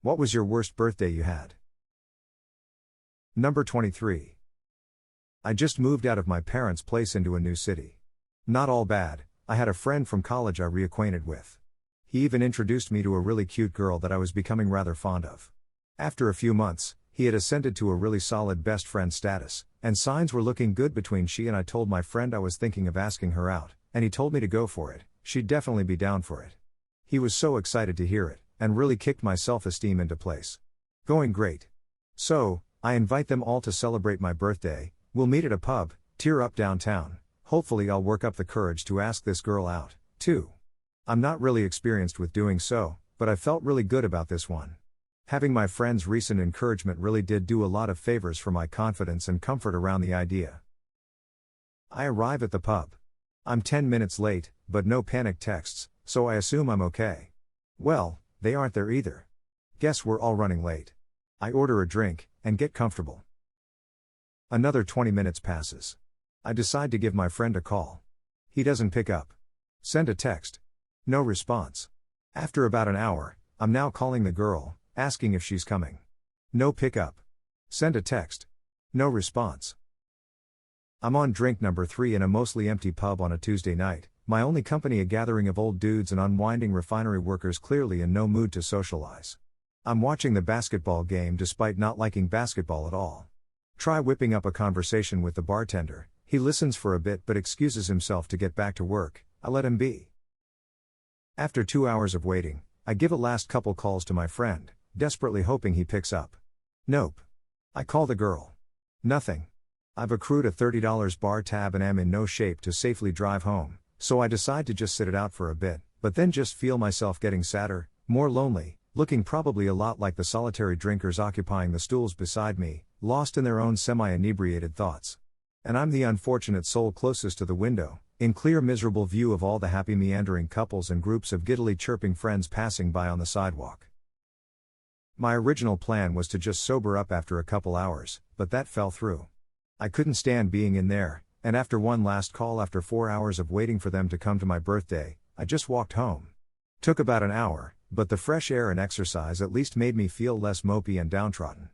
What was your worst birthday you had? Number 23. I just moved out of my parents' place into a new city. Not all bad, I had a friend from college I reacquainted with. He even introduced me to a really cute girl that I was becoming rather fond of. After a few months, he had ascended to a really solid best friend status, and signs were looking good between she and I. Told my friend I was thinking of asking her out, and he told me to go for it, she'd definitely be down for it. He was so excited to hear it, and really kicked my self-esteem into place. Going great. So, I invite them all to celebrate my birthday. We'll meet at a pub, tear up downtown. Hopefully I'll work up the courage to ask this girl out, too. I'm not really experienced with doing so, but I felt really good about this one. Having my friend's recent encouragement really did do a lot of favors for my confidence and comfort around the idea. I arrive at the pub. I'm 10 minutes late, but no panic texts, so I assume I'm okay. Well, they aren't there either. Guess we're all running late. I order a drink, and get comfortable. Another 20 minutes passes. I decide to give my friend a call. He doesn't pick up. Send a text. No response. After about an hour, I'm now calling the girl, asking if she's coming. No pickup. Send a text. No response. I'm on drink number 3 in a mostly empty pub on a Tuesday night, my only company a gathering of old dudes and unwinding refinery workers clearly in no mood to socialize. I'm watching the basketball game despite not liking basketball at all. Try whipping up a conversation with the bartender, he listens for a bit but excuses himself to get back to work. I let him be. After 2 hours of waiting, I give a last couple calls to my friend, desperately hoping he picks up. Nope. I call the girl. Nothing. I've accrued a $30 bar tab and am in no shape to safely drive home, so I decide to just sit it out for a bit, but then just feel myself getting sadder, more lonely, looking probably a lot like the solitary drinkers occupying the stools beside me, lost in their own semi-inebriated thoughts. And I'm the unfortunate soul closest to the window, in clear miserable view of all the happy meandering couples and groups of giddily chirping friends passing by on the sidewalk. My original plan was to just sober up after a couple hours, but that fell through. I couldn't stand being in there, and after one last call after 4 hours of waiting for them to come to my birthday, I just walked home. Took about an hour, but the fresh air and exercise at least made me feel less mopey and downtrodden.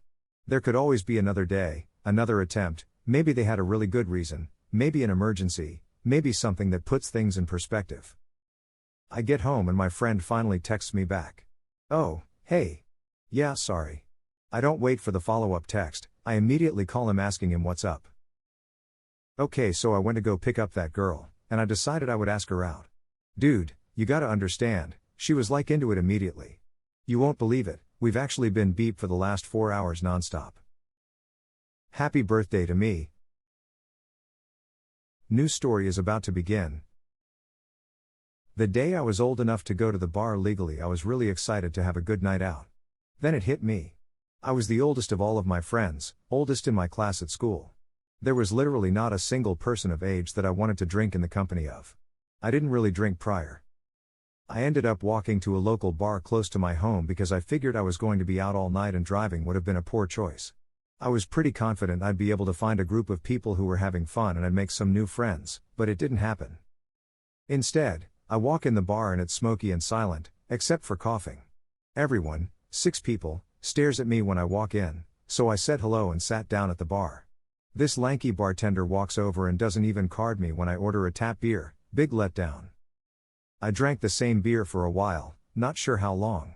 There could always be another day, another attempt, maybe they had a really good reason, maybe an emergency, maybe something that puts things in perspective. I get home and my friend finally texts me back. Oh, hey. Yeah, sorry. I don't wait for the follow-up text, I immediately call him asking him what's up. Okay, so I went to go pick up that girl, and I decided I would ask her out. Dude, you gotta understand, she was like into it immediately. You won't believe it, we've actually been beep for the last 4 hours nonstop. Happy birthday to me. New story is about to begin. The day I was old enough to go to the bar legally, I was really excited to have a good night out. Then it hit me. I was the oldest of all of my friends, oldest in my class at school. There was literally not a single person of age that I wanted to drink in the company of. I didn't really drink prior. I ended up walking to a local bar close to my home because I figured I was going to be out all night and driving would have been a poor choice. I was pretty confident I'd be able to find a group of people who were having fun and I'd make some new friends, but it didn't happen. Instead, I walk in the bar and it's smoky and silent, except for coughing. Everyone, 6 people, stares at me when I walk in, so I said hello and sat down at the bar. This lanky bartender walks over and doesn't even card me when I order a tap beer, big letdown. I drank the same beer for a while, not sure how long.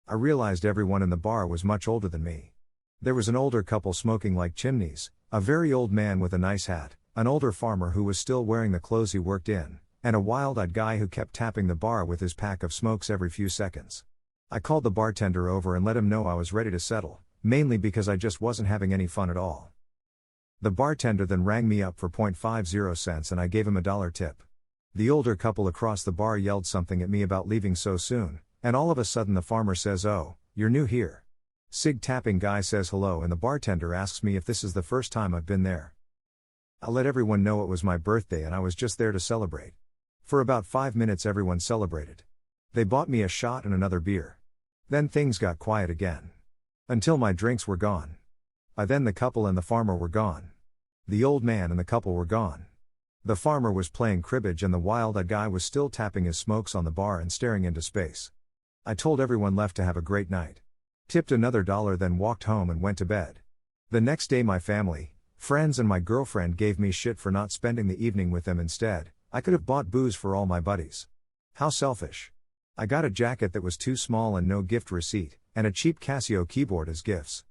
I realized everyone in the bar was much older than me. There was an older couple smoking like chimneys, a very old man with a nice hat, an older farmer who was still wearing the clothes he worked in, and a wild-eyed guy who kept tapping the bar with his pack of smokes every few seconds. I called the bartender over and let him know I was ready to settle, mainly because I just wasn't having any fun at all. The bartender then rang me up for .50 cents and I gave him $1 tip. The older couple across the bar yelled something at me about leaving so soon, and all of a sudden the farmer says, "Oh, you're new here." Cig tapping guy says hello and the bartender asks me if this is the first time I've been there. I let everyone know it was my birthday and I was just there to celebrate. For about 5 minutes everyone celebrated. They bought me a shot and another beer. Then things got quiet again. Until my drinks were gone. By then the couple and the farmer were gone. The old man and the couple were gone. The farmer was playing cribbage and the wild-eyed guy was still tapping his smokes on the bar and staring into space. I told everyone left to have a great night. Tipped another dollar, then walked home and went to bed. The next day, my family, friends, and my girlfriend gave me shit for not spending the evening with them instead. I could have bought booze for all my buddies. How selfish. I got a jacket that was too small and no gift receipt, and a cheap Casio keyboard as gifts.